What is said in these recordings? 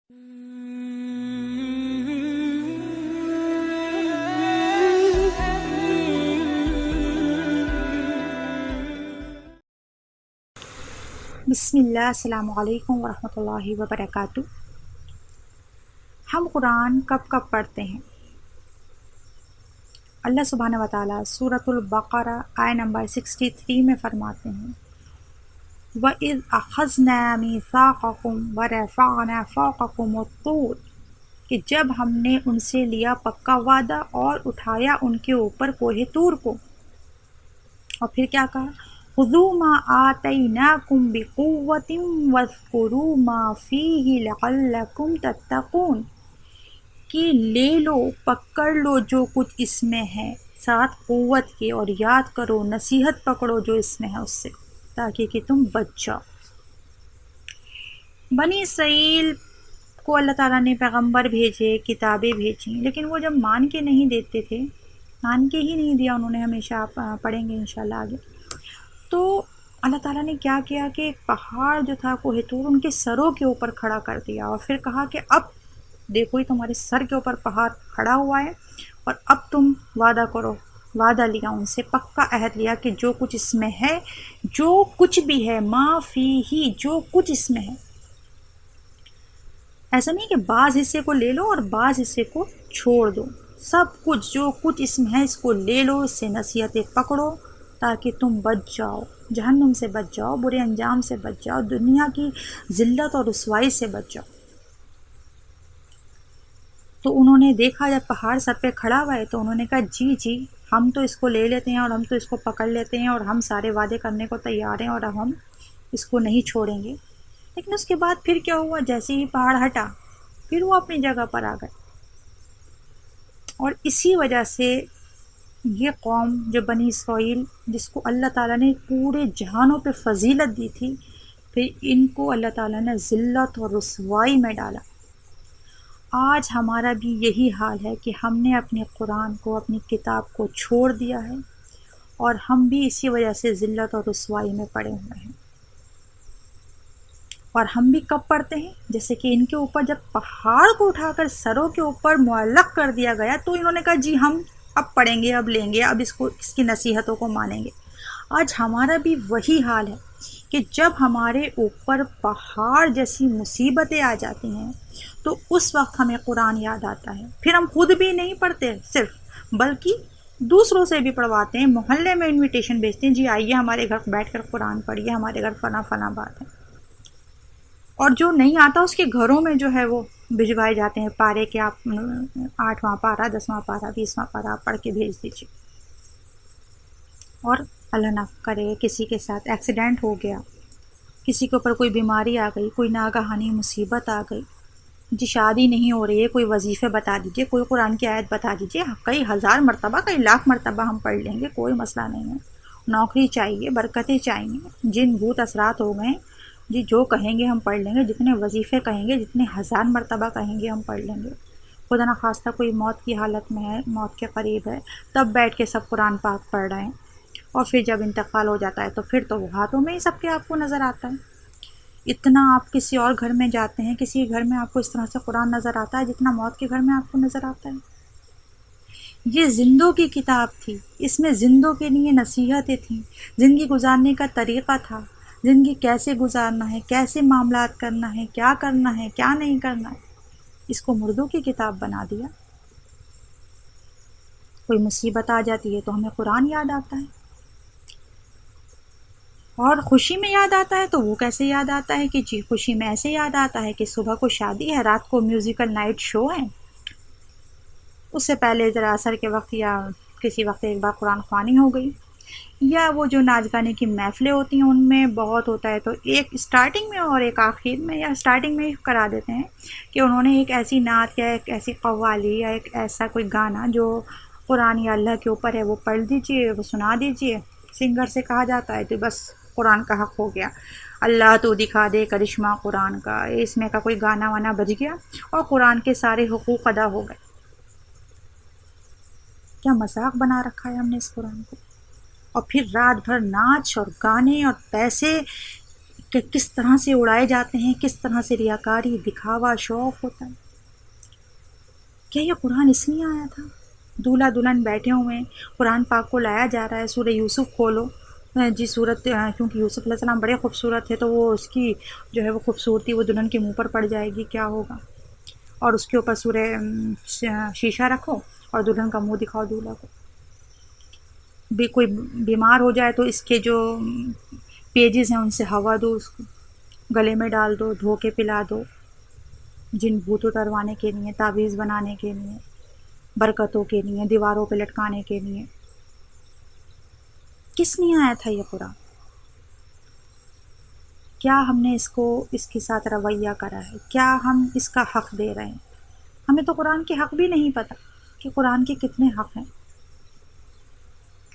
بسم اللہ، السلام علیکم ورحمۃ اللہ وبرکاتہ۔ ہم قرآن کب کب پڑھتے ہیں؟ اللہ سبحانہ وتعالیٰ سورۃ البقرہ آیہ نمبر 63 میں فرماتے ہیں وَإِذْ أَخَذْنَا مِيثَاقَكُمْ وَرَفَعْنَا فَوْقَكُمُ الطُّورَ، کہ جب ہم نے ان سے لیا پکا وعدہ اور اٹھایا ان کے اوپر کوہ طور کو، اور پھر کیا کہا؟ خُذُوا مَا آتَيْنَاكُمْ بِقُوَّةٍ وَاذْكُرُوا مَا فِيهِ لَعَلَّكُمْ تَتَّقُونَ، کہ لے لو، پکڑ لو جو کچھ اس میں ہے ساتھ قوت کے، اور یاد کرو، نصیحت پکڑو جو اس میں ہے اس سے، تاکہ کہ تم بچ جاؤ۔ بنی اسرائیل کو اللہ تعالیٰ نے پیغمبر بھیجے، کتابیں بھیجیں، لیکن وہ جب مان کے نہیں دیتے تھے، مان کے ہی نہیں دیا انہوں نے، ہمیشہ آپ پڑھیں گے انشاءاللہ آگے، تو اللہ تعالیٰ نے کیا کیا کہ ایک پہاڑ جو تھا کوہ طور ان کے سروں کے اوپر کھڑا کر دیا، اور پھر کہا کہ اب دیکھو، یہ تمہارے سر کے اوپر پہاڑ کھڑا ہوا ہے، اور اب تم وعدہ کرو۔ وعدہ لیا ان سے، پکا عہد لیا کہ جو کچھ اس میں ہے، جو کچھ بھی ہے، ما فی ہی، جو کچھ اس میں ہے، ایسا نہیں کہ بعض حصے کو لے لو اور بعض حصے کو چھوڑ دو، سب کچھ جو کچھ اس میں ہے اس کو لے لو، اس سے نصیحتیں پکڑو تاکہ تم بچ جاؤ، جہنم سے بچ جاؤ، برے انجام سے بچ جاؤ، دنیا کی ذلت اور رسوائی سے بچ جاؤ۔ تو انہوں نے دیکھا جب پہاڑ سر پہ کھڑا ہوا ہے تو انہوں نے کہا جی جی، ہم تو اس کو لے لیتے ہیں اور ہم تو اس کو پکڑ لیتے ہیں اور ہم سارے وعدے کرنے کو تیار ہیں اور اب ہم اس کو نہیں چھوڑیں گے۔ لیکن اس کے بعد پھر کیا ہوا؟ جیسے ہی پہاڑ ہٹا پھر وہ اپنی جگہ پر آ گئے، اور اسی وجہ سے یہ قوم جو بنی اسرائیل، جس کو اللہ تعالیٰ نے پورے جہانوں پہ فضیلت دی تھی، پھر ان کو اللہ تعالیٰ نے ذلت اور رسوائی میں ڈالا۔ آج ہمارا بھی یہی حال ہے کہ ہم نے اپنے قرآن کو، اپنی کتاب کو چھوڑ دیا ہے، اور ہم بھی اسی وجہ سے ذلت اور رسوائی میں پڑے ہوئے ہیں۔ اور ہم بھی کب پڑھتے ہیں؟ جیسے کہ ان کے اوپر جب پہاڑ کو اٹھا کر سروں کے اوپر معلق کر دیا گیا تو انہوں نے کہا جی ہم اب پڑھیں گے، اب لیں گے، اب اس کی نصیحتوں کو مانیں گے۔ آج ہمارا بھی وہی حال ہے کہ جب ہمارے اوپر پہاڑ جیسی مصیبتیں آ جاتی ہیں تو اس وقت ہمیں قرآن یاد آتا ہے، پھر ہم خود بھی نہیں پڑھتے صرف، بلکہ دوسروں سے بھی پڑھواتے ہیں، محلے میں انویٹیشن بھیجتے ہیں، جی آئیے ہمارے گھر بیٹھ کر قرآن پڑھیے، ہمارے گھر فلاں فلاں بات ہے۔ اور جو نہیں آتا اس کے گھروں میں جو ہے وہ بھجوائے جاتے ہیں پارے کہ آپ 8واں پارہ، 10واں پارہ، 20واں پارہ آپ پڑھ کے بھیج دیجیے۔ اور اللہ نہ کرے کسی کے ساتھ ایکسیڈنٹ ہو گیا، کسی کے اوپر کوئی بیماری آ گئی، کوئی ناگہانی مصیبت آ گئی، جی شادی نہیں ہو رہی ہے، کوئی وظیفے بتا دیجیے، کوئی قرآن کی آیت بتا دیجیے، کئی ہزار مرتبہ، کئی لاکھ مرتبہ ہم پڑھ لیں گے، کوئی مسئلہ نہیں ہے۔ نوکری چاہیے، برکتیں چاہیے، جن بھوت اثرات ہو گئے، جی جو کہیں گے ہم پڑھ لیں گے، جتنے وظیفے کہیں گے، جتنے ہزار مرتبہ کہیں گے ہم پڑھ لیں گے۔ خدا نخواستہ کوئی موت کی حالت میں ہے، موت کے قریب ہے، تب بیٹھ کے سب قرآن پاک پڑھ رہے ہیں، اور پھر جب انتقال ہو جاتا ہے تو پھر تو وہ ہاتھوں میں ہی سب کے آپ کو نظر آتا ہے۔ اتنا آپ کسی اور گھر میں جاتے ہیں، کسی گھر میں آپ کو اس طرح سے قرآن نظر آتا ہے جتنا موت کے گھر میں آپ کو نظر آتا ہے۔ یہ زندوں کی کتاب تھی، اس میں زندوں کے لیے نصیحتیں تھیں، زندگی گزارنے کا طریقہ تھا، زندگی کیسے گزارنا ہے، کیسے معاملات کرنا ہے، کیا کرنا ہے، کیا نہیں کرنا ہے۔ اس کو مردوں کی کتاب بنا دیا۔ کوئی مصیبت آ جاتی ہے تو ہمیں قرآن یاد آتا ہے، اور خوشی میں یاد آتا ہے تو وہ کیسے یاد آتا ہے کہ جی خوشی میں ایسے یاد آتا ہے کہ صبح کو شادی ہے، رات کو میوزیکل نائٹ شو ہے، اس سے پہلے ذرا عصر کے وقت یا کسی وقت ایک بار قرآن خوانی ہو گئی، یا وہ جو ناچ گانے کی محفلیں ہوتی ہیں ان میں بہت ہوتا ہے تو ایک اسٹارٹنگ میں اور ایک آخر میں، یا اسٹارٹنگ میں کرا دیتے ہیں کہ انہوں نے ایک ایسی نعت یا ایک ایسی قوالی یا ایک ایسا کوئی گانا جو قرآن یا اللہ کے اوپر ہے وہ پڑھ دیجئے، وہ سنا دیجئے، سنگر سے کہا جاتا ہے تو بس قرآن کا حق ہو گیا، اللہ تو دکھا دے کرشمہ قرآن کا، اس میں کا کوئی گانا وانا بج گیا اور قرآن کے سارے حقوق ادا ہو گئے۔ کیا مذاق بنا رکھا ہے ہم نے اس قرآن کو، اور پھر رات بھر ناچ اور گانے اور پیسے کہ کس طرح سے اڑائے جاتے ہیں، کس طرح سے ریاکاری، دکھاوا، شوق ہوتا ہے۔ کیا یہ قرآن اس لیے آیا تھا؟ دولہا دلہن بیٹھے ہوئے ہیں، قرآن پاک کو لایا جا رہا ہے، سورہ یوسف کھولو جی، صورت کیونکہ یوسف علیہ السلام بڑے خوبصورت تھے تو وہ اس کی جو ہے وہ خوبصورتی وہ دلہن کے منہ پر پڑ جائے گی، کیا ہوگا؟ اور اس کے اوپر سورہ شیشہ رکھو اور دلہن کا منہ دکھاؤ دولہا کو۔ بھی کوئی بیمار ہو جائے تو اس کے جو پیجز ہیں ان سے ہوا دو، اس کو گلے میں ڈال دو، دھو کے پلا دو، جن بھوت اتروانے کے لیے، تعویذ بنانے کے لیے، برکتوں کے لیے، دیواروں پہ لٹکانے کے لیے۔ کس لیے آیا تھا یہ قرآن؟ کیا ہم نے اس کے ساتھ رویہ کرا ہے؟ کیا ہم اس کا حق دے رہے ہیں؟ ہمیں تو قرآن کے حق بھی نہیں پتہ کہ قرآن کے کتنے حق ہیں۔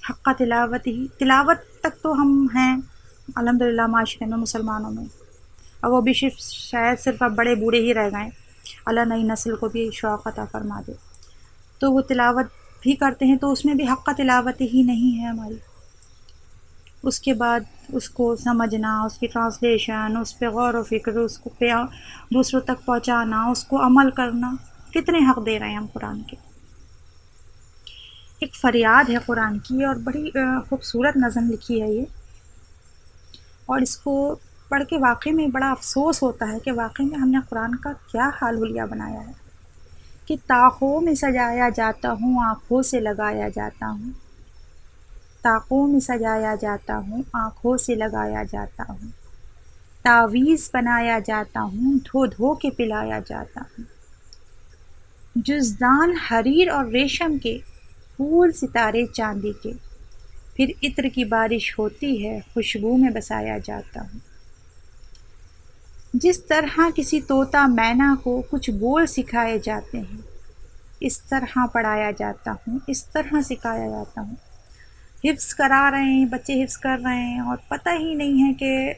حق کا تلاوت تک تو ہم ہیں الحمدللہ معاشرے میں، مسلمانوں میں، اور وہ بھی شاید صرف اب بڑے بوڑھے ہی رہ گئے، اللہ نئی نسل کو بھی شوق عطا فرما دے، تو وہ تلاوت بھی کرتے ہیں تو اس میں بھی حق کا تلاوت ہی نہیں ہے ہماری۔ اس کے بعد اس کو سمجھنا، اس کی ٹرانسلیشن، اس پہ غور و فکر، اس کو دوسروں تک پہنچانا، اس کو عمل کرنا، کتنے حق دے رہے ہیں ہم قرآن کے۔ ایک فریاد ہے قرآن کی، اور بڑی خوبصورت نظم لکھی ہے یہ، اور اس کو پڑھ کے واقعی میں بڑا افسوس ہوتا ہے کہ واقعی میں ہم نے قرآن کا کیا حال حلیہ بنایا ہے کہ طاقوں میں سجایا جاتا ہوں، آنکھوں سے لگایا جاتا ہوں، طاقوں میں سجایا جاتا ہوں، آنکھوں سے لگایا جاتا ہوں، تعویذ بنایا جاتا ہوں، دھو دھو کے پلایا جاتا ہوں، جزدان حریر اور ریشم کے، پھول ستارے چاندی کے، پھر عطر کی بارش ہوتی ہے، خوشبو میں بسایا جاتا ہوں۔ جس طرح کسی طوطا مینا کو کچھ بول سکھائے جاتے ہیں، اس طرح پڑھایا جاتا ہوں، اس طرح سکھایا جاتا ہوں۔ حفظ کرا رہے ہیں بچے، حفظ کر رہے ہیں، اور پتہ ہی نہیں ہے کہ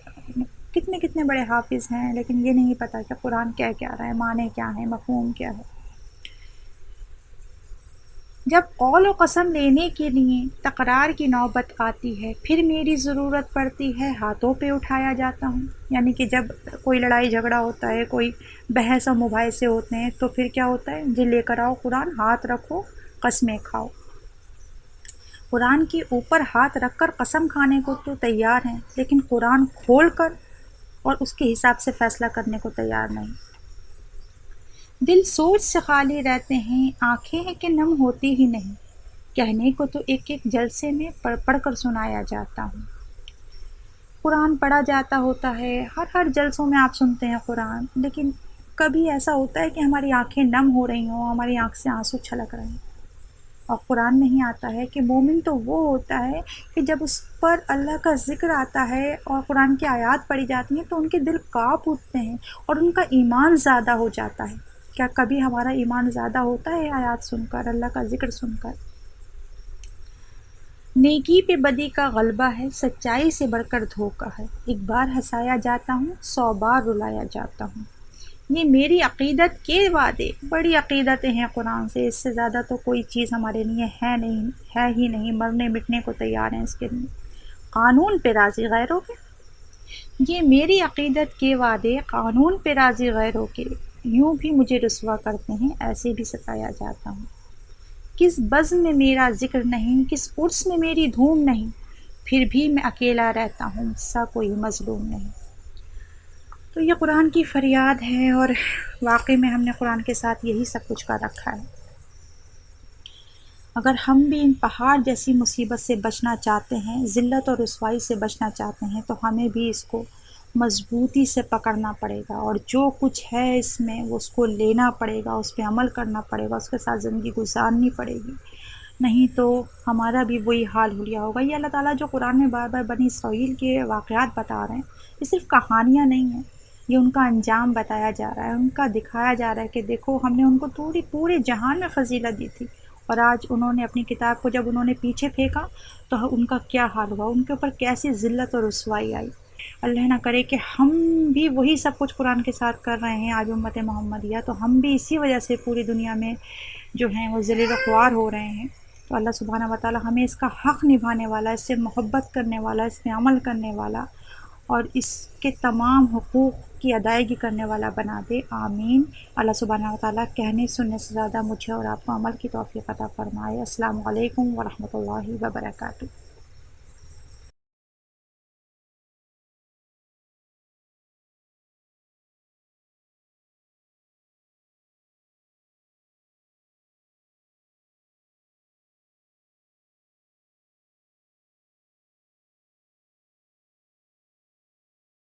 کتنے کتنے بڑے حافظ ہیں، لیکن یہ نہیں پتہ کہ قرآن کیا کیا رہا ہے، معنی کیا ہے، مفہوم کیا ہے۔ جب قول و قسم لینے کے لیے تقرار کی نوبت آتی ہے، پھر میری ضرورت پڑتی ہے، ہاتھوں پہ اٹھایا جاتا ہوں۔ یعنی کہ جب کوئی لڑائی جھگڑا ہوتا ہے، کوئی بحث و مباحثے ہوتے ہیں، تو پھر کیا ہوتا ہے، جی لے کر آؤ قرآن، ہاتھ رکھو، قسمیں کھاؤ۔ قرآن کے اوپر ہاتھ رکھ کر قسم کھانے کو تو تیار ہیں، لیکن قرآن کھول کر اور اس کے حساب سے فیصلہ کرنے کو تیار نہیں۔ دل سوچ سے خالی رہتے ہیں، آنکھیں ہیں کہ نم ہوتی ہی نہیں، کہنے کو تو ایک ایک جلسے میں پڑھ پڑھ کر سنایا جاتا ہوں۔ قرآن پڑھا جاتا ہوتا ہے، ہر جلسوں میں آپ سنتے ہیں قرآن، لیکن کبھی ایسا ہوتا ہے کہ ہماری آنکھیں نم ہو رہی ہوں، ہماری آنکھ سے آنسو چھلک رہے ہیں، اور قرآن میں ہی آتا ہے کہ مومن تو وہ ہوتا ہے کہ جب اس پر اللہ کا ذکر آتا ہے اور قرآن کی آیات پڑھی جاتی ہیں تو ان کے دل کانپ اٹھتے ہیں اور ان کا ایمان زیادہ ہو جاتا ہے۔ کیا کبھی ہمارا ایمان زیادہ ہوتا ہے آیات سن کر، اللہ کا ذکر سن کر؟ نیکی پہ بدی کا غلبہ ہے، سچائی سے بڑھ کر دھوکہ ہے، ایک بار ہنسایا جاتا ہوں، 100 بار رلایا جاتا ہوں۔ یہ میری عقیدت کے وعدے، بڑی عقیدتیں ہیں قرآن سے، اس سے زیادہ تو کوئی چیز ہمارے لیے ہے ہی نہیں، مرنے مٹنے کو تیار ہیں اس کے لیے۔ قانون پہ راضی غیروں کے، یہ میری عقیدت کے وعدے، قانون پہ راضی غیروں کے، یوں بھی مجھے رسوا کرتے ہیں، ایسے بھی ستایا جاتا ہوں۔ کس بزم میں میرا ذکر نہیں، کس عرس میں میری دھوم نہیں، پھر بھی میں اکیلا رہتا ہوں، سا کوئی مظلوم نہیں۔ تو یہ قرآن کی فریاد ہے، اور واقعی میں ہم نے قرآن کے ساتھ یہی سب کچھ کر رکھا ہے۔ اگر ہم بھی ان پہاڑ جیسی مصیبت سے بچنا چاہتے ہیں، ذلت اور رسوائی سے بچنا چاہتے ہیں، تو ہمیں بھی اس کو مضبوطی سے پکڑنا پڑے گا، اور جو کچھ ہے اس میں وہ اس کو لینا پڑے گا، اس پہ عمل کرنا پڑے گا، اس کے ساتھ زندگی گزارنی پڑے گی، نہیں تو ہمارا بھی وہی حال حلیہ ہوگا۔ یہ اللہ تعالیٰ جو قرآن میں بار بار بنی اسرائیل کے واقعات بتا رہے ہیں، یہ صرف کہانیاں نہیں ہیں، یہ ان کا انجام بتایا جا رہا ہے، ان کا دکھایا جا رہا ہے کہ دیکھو ہم نے ان کو پورے جہان میں فضیلت دی تھی، اور آج انہوں نے اپنی کتاب کو جب انہوں نے پیچھے پھینکا تو ان کا کیا حال ہوا، ان کے اوپر کیسی ذلت اور رسوائی آئی۔ اللہ نہ کرے کہ ہم بھی وہی سب کچھ قرآن کے ساتھ کر رہے ہیں آج امت محمدیہ، تو ہم بھی اسی وجہ سے پوری دنیا میں جو ہیں وہ ذلیل و خوار ہو رہے ہیں۔ تو اللہ سبحانہ و تعالی ہمیں اس کا حق نبھانے والا، اس سے محبت کرنے والا، اس میں عمل کرنے والا اور اس کے تمام حقوق کی ادائیگی کرنے والا بنا دے، آمین۔ اللہ سبحانہ و تعالیٰ کہنے سننے سے زیادہ مجھے اور آپ کو عمل کی توفیق عطا فرمائے۔ السلام علیکم ورحمۃ اللہ وبرکاتہ۔